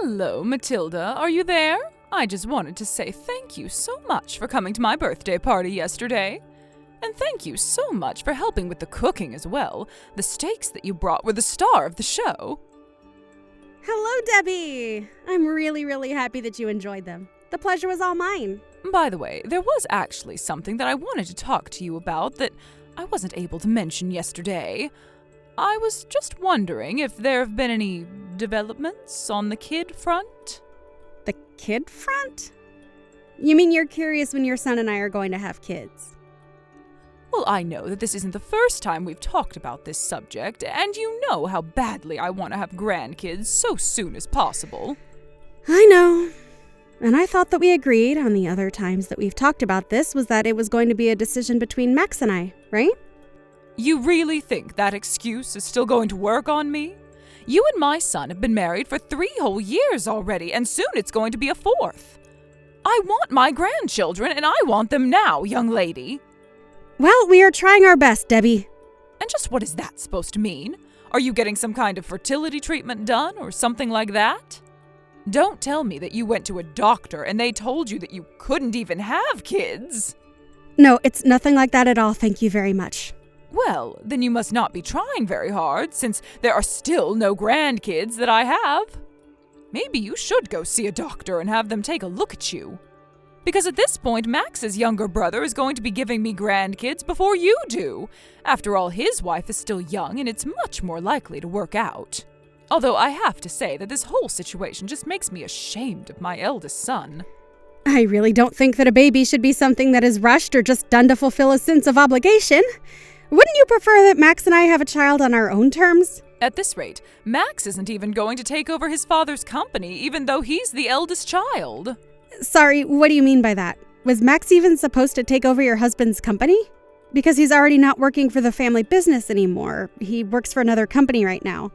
Hello, Matilda. Are you there? I just wanted to say thank you so much for coming to my birthday party yesterday. And thank you so much for helping with the cooking as well. The steaks that you brought were the star of the show. Hello, Debbie. I'm really happy that you enjoyed them. The pleasure was all mine. By the way, there was actually something that I wanted to talk to you about that I wasn't able to mention yesterday. I was just wondering if there have been any developments on the kid front? The kid front? You mean you're curious when your son and I are going to have kids? Well, I know that this isn't the first time we've talked about this subject, and you know how badly I want to have grandkids so soon as possible. I know. And I thought that we agreed on the other times that we've talked about this was that it was going to be a decision between Max and I, right? You really think that excuse is still going to work on me? You and my son have been married for 3 whole years already, and soon it's going to be a 4th. I want my grandchildren, and I want them now, young lady. Well, we are trying our best, Debbie. And just what is that supposed to mean? Are you getting some kind of fertility treatment done or something like that? Don't tell me that you went to a doctor and they told you that you couldn't even have kids. No, it's nothing like that at all, thank you very much. Well, then you must not be trying very hard, since there are still no grandkids that I have. Maybe you should go see a doctor and have them take a look at you. Because at this point, Max's younger brother is going to be giving me grandkids before you do. After all, his wife is still young and it's much more likely to work out. Although I have to say that this whole situation just makes me ashamed of my eldest son. I really don't think that a baby should be something that is rushed or just done to fulfill a sense of obligation. Wouldn't you prefer that Max and I have a child on our own terms? At this rate, Max isn't even going to take over his father's company, even though he's the eldest child. Sorry, what do you mean by that? Was Max even supposed to take over your husband's company? Because he's already not working for the family business anymore. He works for another company right now.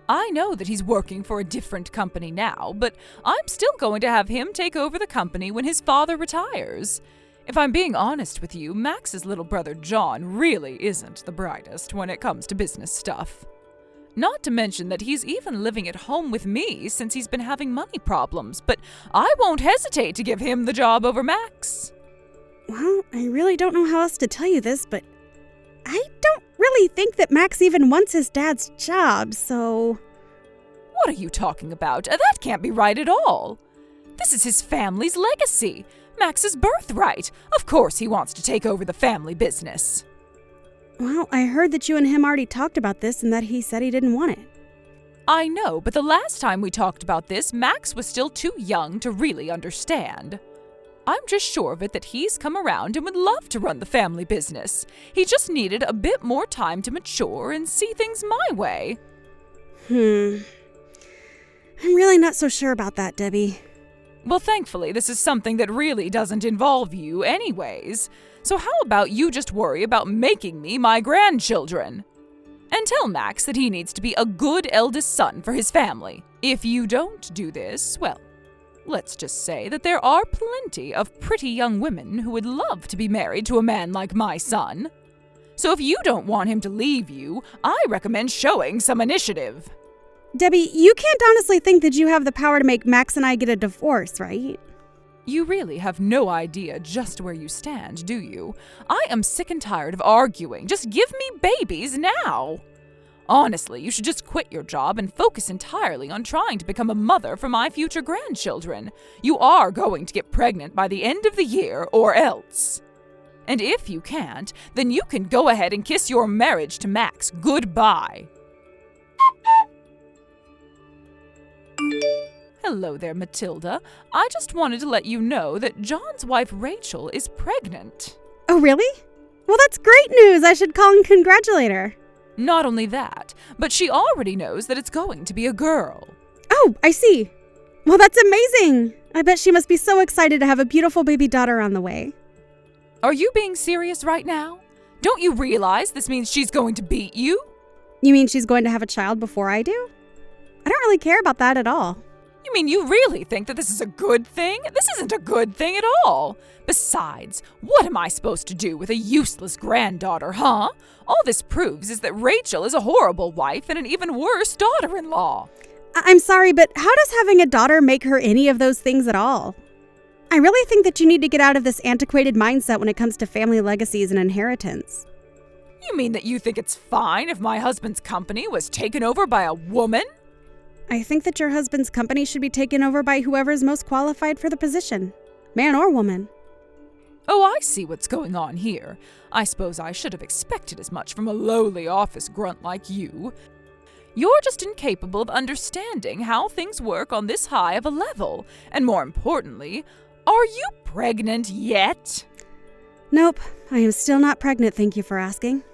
I know that he's working for a different company now, but I'm still going to have him take over the company when his father retires. If I'm being honest with you, Max's little brother John really isn't the brightest when it comes to business stuff. Not to mention that he's even living at home with me since he's been having money problems, but I won't hesitate to give him the job over Max. Well, I really don't know how else to tell you this, but I don't really think that Max even wants his dad's job, so... What are you talking about? That can't be right at all. This is his family's legacy. Max's birthright. Of course he wants to take over the family business. Well, I heard that you and him already talked about this and that he said he didn't want it. I know, but the last time we talked about this, Max was still too young to really understand. I'm just sure of it that he's come around and would love to run the family business. He just needed a bit more time to mature and see things my way. I'm really not so sure about that, Debbie. Well, thankfully, this is something that really doesn't involve you anyways. So how about you just worry about making me my grandchildren? And tell Max that he needs to be a good eldest son for his family. If you don't do this, well, let's just say that there are plenty of pretty young women who would love to be married to a man like my son. So if you don't want him to leave you, I recommend showing some initiative. Debbie, you can't honestly think that you have the power to make Max and I get a divorce, right? You really have no idea just where you stand, do you? I am sick and tired of arguing. Just give me babies now. Honestly, you should just quit your job and focus entirely on trying to become a mother for my future grandchildren. You are going to get pregnant by the end of the year or else. And if you can't, then you can go ahead and kiss your marriage to Max goodbye. Hello there, Matilda. I just wanted to let you know that John's wife Rachel is pregnant. Oh, really? Well, that's great news. I should call and congratulate her. Not only that, but she already knows that it's going to be a girl. Oh, I see. Well, that's amazing. I bet she must be so excited to have a beautiful baby daughter on the way. Are you being serious right now? Don't you realize this means she's going to beat you? You mean she's going to have a child before I do? I don't really care about that at all. You mean you really think that this is a good thing? This isn't a good thing at all. Besides, what am I supposed to do with a useless granddaughter, huh? All this proves is that Rachel is a horrible wife and an even worse daughter-in-law. I'm sorry, but how does having a daughter make her any of those things at all? I really think that you need to get out of this antiquated mindset when it comes to family legacies and inheritance. You mean that you think it's fine if my husband's company was taken over by a woman? I think that your husband's company should be taken over by whoever is most qualified for the position, man or woman. Oh, I see what's going on here. I suppose I should have expected as much from a lowly office grunt like you. You're just incapable of understanding how things work on this high of a level. And more importantly, are you pregnant yet? Nope, I am still not pregnant, thank you for asking.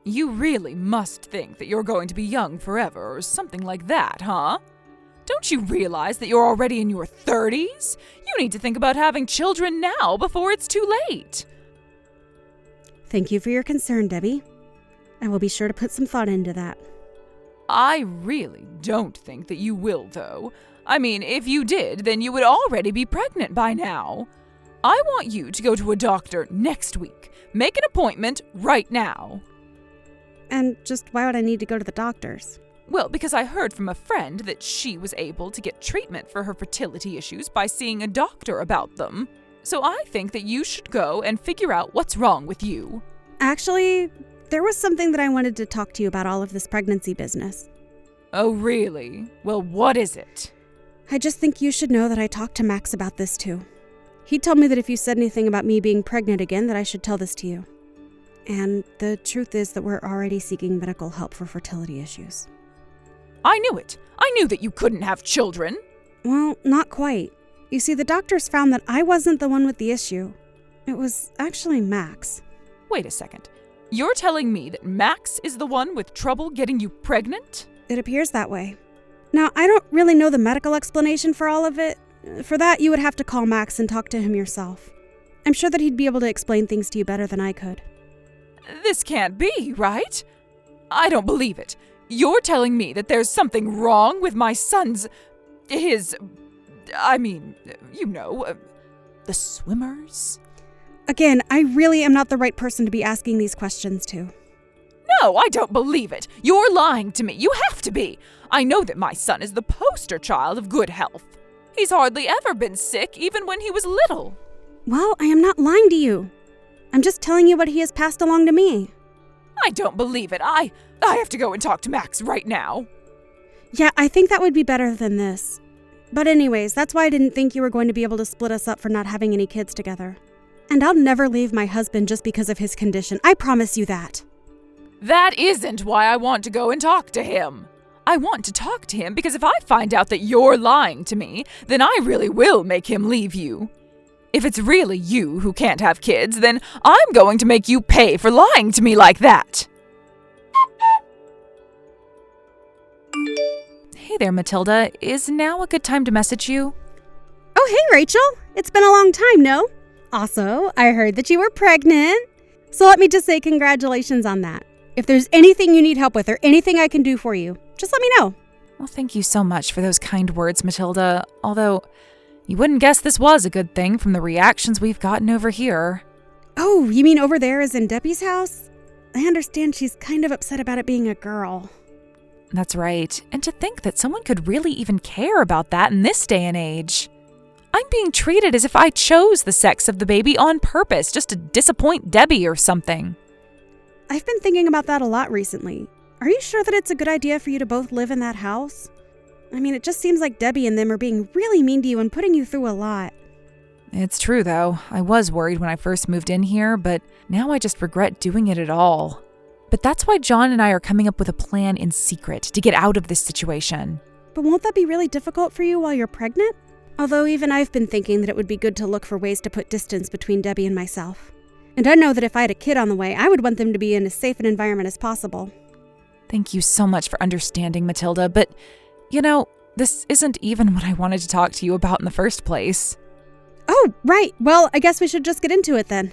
You really must think that you're going to be young forever or something like that, huh? Don't you realize that you're already in your 30s? You need to think about having children now before it's too late. Thank you for your concern, Debbie. I will be sure to put some thought into that. I really don't think that you will, though. I mean, if you did, then you would already be pregnant by now. I want you to go to a doctor next week. Make an appointment right now. And just why would I need to go to the doctor's? Well, because I heard from a friend that she was able to get treatment for her fertility issues by seeing a doctor about them. So I think that you should go and figure out what's wrong with you. Actually, there was something that I wanted to talk to you about all of this pregnancy business. Oh, really? Well, what is it? I just think you should know that I talked to Max about this too. He told me that if you said anything about me being pregnant again, that I should tell this to you. And the truth is that we're already seeking medical help for fertility issues. I knew it. I knew that you couldn't have children. Well, not quite. You see, the doctors found that I wasn't the one with the issue. It was actually Max. Wait a second. You're telling me that Max is the one with trouble getting you pregnant? It appears that way. Now, I don't really know the medical explanation for all of it. For that, you would have to call Max and talk to him yourself. I'm sure that he'd be able to explain things to you better than I could. This can't be, right? I don't believe it. You're telling me that there's something wrong with my son's... the swimmers? Again, I really am not the right person to be asking these questions to. No, I don't believe it. You're lying to me. You have to be. I know that my son is the poster child of good health. He's hardly ever been sick, even when he was little. Well, I am not lying to you. I'm just telling you what he has passed along to me. I don't believe it. I have to go and talk to Max right now. Yeah, I think that would be better than this. But anyways, that's why I didn't think you were going to be able to split us up for not having any kids together. And I'll never leave my husband just because of his condition. I promise you that. That isn't why I want to go and talk to him. I want to talk to him because if I find out that you're lying to me, then I really will make him leave you. If it's really you who can't have kids, then I'm going to make you pay for lying to me like that. Hey there, Matilda. Is now a good time to message you? Oh, hey, Rachel. It's been a long time, no? Also, I heard that you were pregnant. So let me just say congratulations on that. If there's anything you need help with or anything I can do for you, just let me know. Well, thank you so much for those kind words, Matilda. Although, you wouldn't guess this was a good thing from the reactions we've gotten over here. Oh, you mean over there as in Debbie's house? I understand she's kind of upset about it being a girl. That's right. And to think that someone could really even care about that in this day and age. I'm being treated as if I chose the sex of the baby on purpose just to disappoint Debbie or something. I've been thinking about that a lot recently. Are you sure that it's a good idea for you to both live in that house? I mean, it just seems like Debbie and them are being really mean to you and putting you through a lot. It's true, though. I was worried when I first moved in here, but now I just regret doing it at all. But that's why John and I are coming up with a plan in secret to get out of this situation. But won't that be really difficult for you while you're pregnant? Although even I've been thinking that it would be good to look for ways to put distance between Debbie and myself. And I know that if I had a kid on the way, I would want them to be in as safe an environment as possible. Thank you so much for understanding, Matilda, but, this isn't even what I wanted to talk to you about in the first place. Oh, right. Well, I guess we should just get into it then.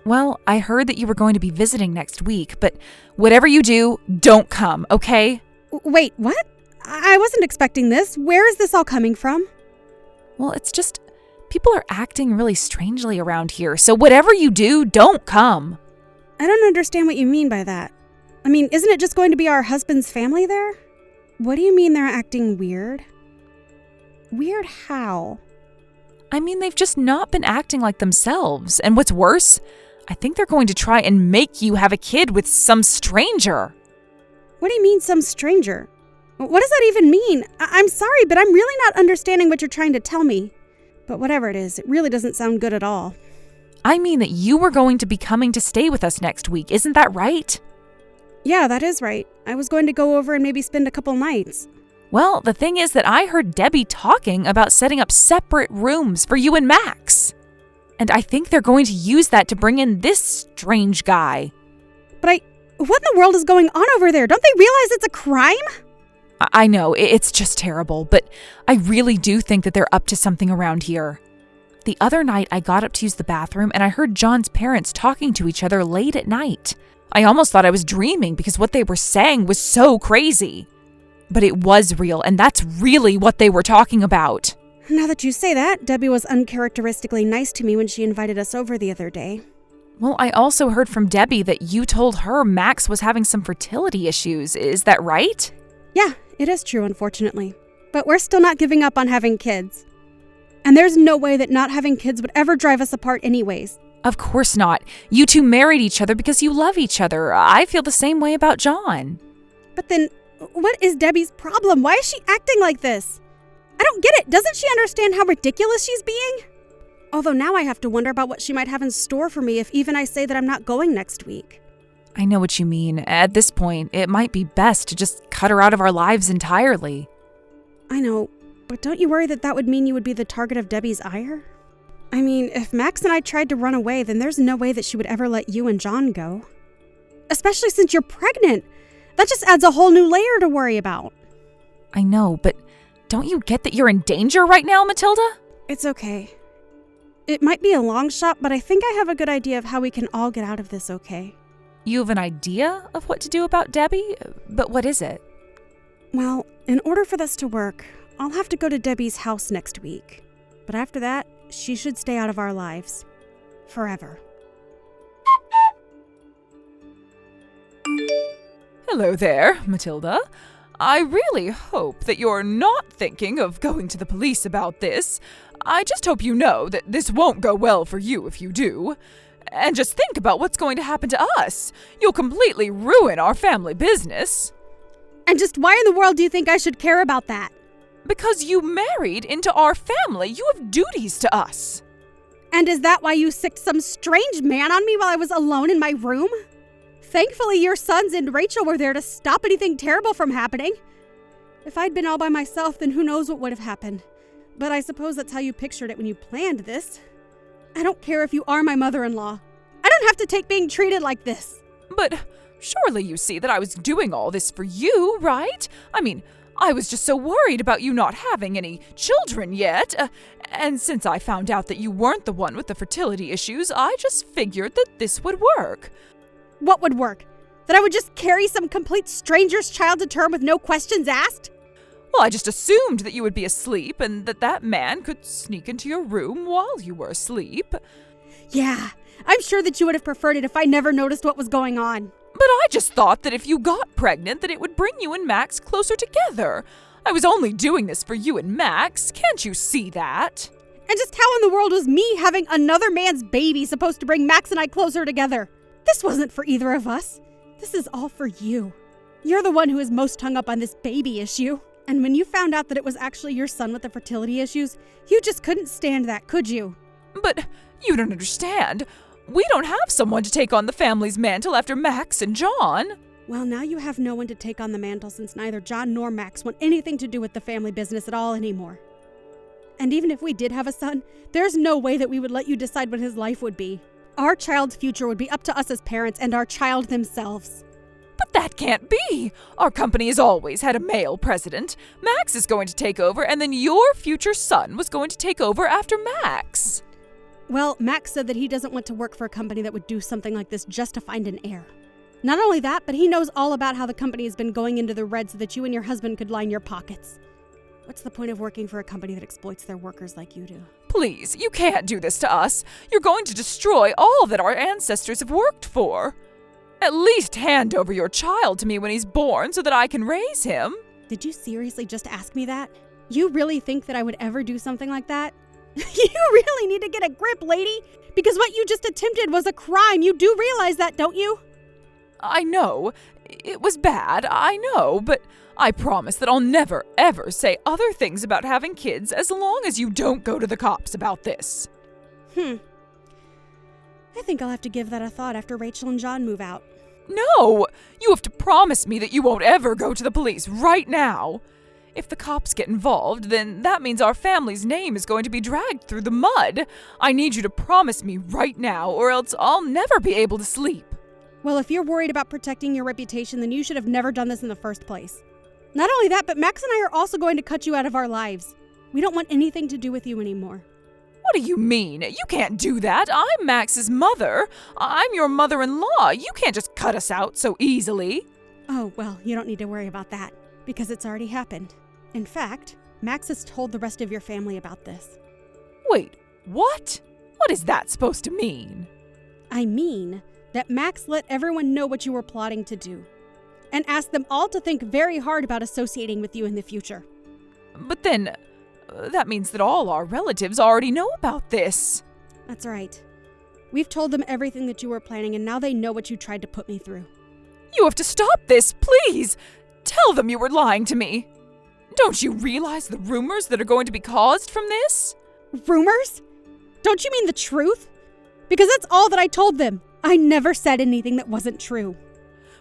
Well, I heard that you were going to be visiting next week, but whatever you do, don't come, okay? Wait, what? I wasn't expecting this. Where is this all coming from? Well, it's just, people are acting really strangely around here, so whatever you do, don't come. I don't understand what you mean by that. I mean, isn't it just going to be our husband's family there? What do you mean they're acting weird? Weird how? I mean, they've just not been acting like themselves. And what's worse, I think they're going to try and make you have a kid with some stranger. What do you mean, some stranger? What does that even mean? I'm sorry, but I'm really not understanding what you're trying to tell me. But whatever it is, it really doesn't sound good at all. I mean that you were going to be coming to stay with us next week, isn't that right? Yeah, that is right. I was going to go over and maybe spend a couple nights. Well, the thing is that I heard Debbie talking about setting up separate rooms for you and Max. And I think they're going to use that to bring in this strange guy. But what in the world is going on over there? Don't they realize it's a crime? I know, it's just terrible, but I really do think that they're up to something around here. The other night, I got up to use the bathroom and I heard John's parents talking to each other late at night. I almost thought I was dreaming because what they were saying was so crazy. But it was real, and that's really what they were talking about. Now that you say that, Debbie was uncharacteristically nice to me when she invited us over the other day. Well, I also heard from Debbie that you told her Max was having some fertility issues. Is that right? Yeah, it is true, unfortunately. But we're still not giving up on having kids. And there's no way that not having kids would ever drive us apart anyways. Of course not. You two married each other because you love each other. I feel the same way about John. But then, what is Debbie's problem? Why is she acting like this? I don't get it. Doesn't she understand how ridiculous she's being? Although now I have to wonder about what she might have in store for me if even I say that I'm not going next week. I know what you mean. At this point, it might be best to just cut her out of our lives entirely. I know, but don't you worry that that would mean you would be the target of Debbie's ire? I mean, if Max and I tried to run away, then there's no way that she would ever let you and John go. Especially since you're pregnant. That just adds a whole new layer to worry about. I know, but don't you get that you're in danger right now, Matilda? It's okay. It might be a long shot, but I think I have a good idea of how we can all get out of this okay. You have an idea of what to do about Debbie? But what is it? Well, in order for this to work, I'll have to go to Debbie's house next week. But after that, she should stay out of our lives. Forever. Hello there, Matilda. I really hope that you're not thinking of going to the police about this. I just hope you know that this won't go well for you if you do. And just think about what's going to happen to us. You'll completely ruin our family business. And just why in the world do you think I should care about that? Because you married into our family. You have duties to us. And is that why you sicked some strange man on me while I was alone in my room? Thankfully, your sons and Rachel were there to stop anything terrible from happening. If I'd been all by myself, then who knows what would have happened. But I suppose that's how you pictured it when you planned this. I don't care if you are my mother-in-law. I don't have to take being treated like this. But surely you see that I was doing all this for you, right? I mean, I was just so worried about you not having any children yet. And since I found out that you weren't the one with the fertility issues, I just figured that this would work. What would work? That I would just carry some complete stranger's child to term with no questions asked? Well, I just assumed that you would be asleep and that man could sneak into your room while you were asleep. Yeah, I'm sure that you would have preferred it if I never noticed what was going on. But I just thought that if you got pregnant, that it would bring you and Max closer together. I was only doing this for you and Max. Can't you see that? And just how in the world was me having another man's baby supposed to bring Max and I closer together? This wasn't for either of us. This is all for you. You're the one who is most hung up on this baby issue. And when you found out that it was actually your son with the fertility issues, you just couldn't stand that, could you? But you don't understand. We don't have someone to take on the family's mantle after Max and John. Well, now you have no one to take on the mantle since neither John nor Max want anything to do with the family business at all anymore. And even if we did have a son, there's no way that we would let you decide what his life would be. Our child's future would be up to us as parents and our child themselves. But that can't be. Our company has always had a male president. Max is going to take over, and then your future son was going to take over after Max. Well, Max said that he doesn't want to work for a company that would do something like this just to find an heir. Not only that, but he knows all about how the company has been going into the red so that you and your husband could line your pockets. What's the point of working for a company that exploits their workers like you do? Please, you can't do this to us. You're going to destroy all that our ancestors have worked for. At least hand over your child to me when he's born so that I can raise him. Did you seriously just ask me that? You really think that I would ever do something like that? You really need to get a grip, lady! Because what you just attempted was a crime. You do realize that, don't you? I know. It was bad, I know, but I promise that I'll never, ever say other things about having kids as long as you don't go to the cops about this. I think I'll have to give that a thought after Rachel and John move out. No! You have to promise me that you won't ever go to the police right now. If the cops get involved, then that means our family's name is going to be dragged through the mud. I need you to promise me right now, or else I'll never be able to sleep. Well, if you're worried about protecting your reputation, then you should have never done this in the first place. Not only that, but Max and I are also going to cut you out of our lives. We don't want anything to do with you anymore. What do you mean? You can't do that. I'm Max's mother. I'm your mother-in-law. You can't just cut us out so easily. Oh, well, you don't need to worry about that, because it's already happened. In fact, Max has told the rest of your family about this. Wait, what? What is that supposed to mean? I mean that Max let everyone know what you were plotting to do, and asked them all to think very hard about associating with you in the future. But then, that means that all our relatives already know about this. That's right. We've told them everything that you were planning, and now they know what you tried to put me through. You have to stop this, please! Tell them you were lying to me. Don't you realize the rumors that are going to be caused from this? Rumors? Don't you mean the truth? Because that's all that I told them. I never said anything that wasn't true.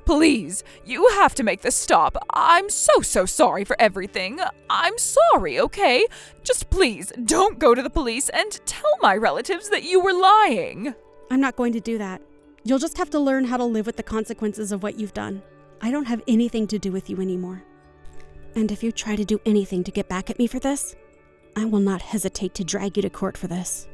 Please, you have to make this stop. I'm so sorry for everything. I'm sorry, okay? Just please, don't go to the police and tell my relatives that you were lying. I'm not going to do that. You'll just have to learn how to live with the consequences of what you've done. I don't have anything to do with you anymore. And if you try to do anything to get back at me for this, I will not hesitate to drag you to court for this.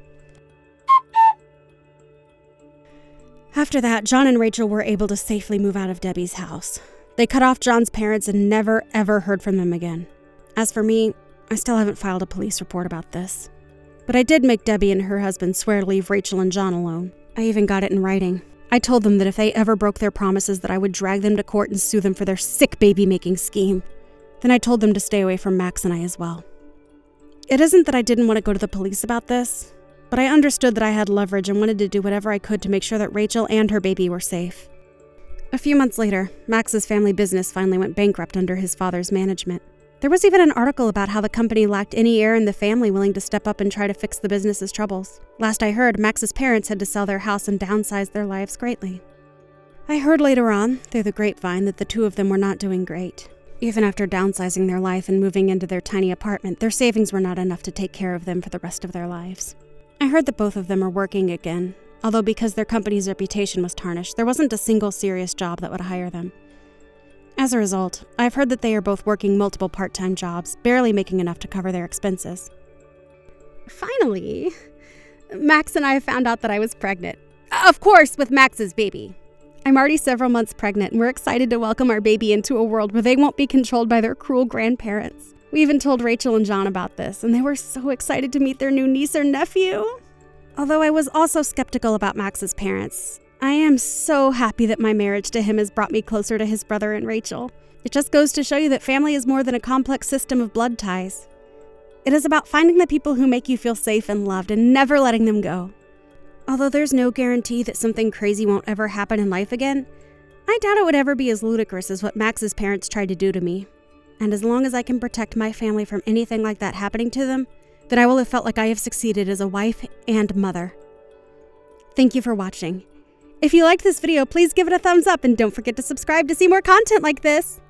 After that, John and Rachel were able to safely move out of Debbie's house. They cut off John's parents and never, ever heard from them again. As for me, I still haven't filed a police report about this. But I did make Debbie and her husband swear to leave Rachel and John alone. I even got it in writing. I told them that if they ever broke their promises that I would drag them to court and sue them for their sick baby-making scheme. Then I told them to stay away from Max and I as well. It isn't that I didn't want to go to the police about this, but I understood that I had leverage and wanted to do whatever I could to make sure that Rachel and her baby were safe. A few months later, Max's family business finally went bankrupt under his father's management. There was even an article about how the company lacked any heir in the family willing to step up and try to fix the business's troubles. Last I heard, Max's parents had to sell their house and downsize their lives greatly. I heard later on, through the grapevine, that the two of them were not doing great. Even after downsizing their life and moving into their tiny apartment, their savings were not enough to take care of them for the rest of their lives. I heard that both of them are working again, although because their company's reputation was tarnished, there wasn't a single serious job that would hire them. As a result, I've heard that they are both working multiple part-time jobs, barely making enough to cover their expenses. Finally, Max and I found out that I was pregnant. Of course, with Max's baby. I'm already several months pregnant, and we're excited to welcome our baby into a world where they won't be controlled by their cruel grandparents. We even told Rachel and John about this, and they were so excited to meet their new niece or nephew. Although I was also skeptical about Max's parents, I am so happy that my marriage to him has brought me closer to his brother and Rachel. It just goes to show you that family is more than a complex system of blood ties. It is about finding the people who make you feel safe and loved and never letting them go. Although there's no guarantee that something crazy won't ever happen in life again, I doubt it would ever be as ludicrous as what Max's parents tried to do to me. And as long as I can protect my family from anything like that happening to them, then I will have felt like I have succeeded as a wife and mother. Thank you for watching. If you liked this video, please give it a thumbs up and don't forget to subscribe to see more content like this.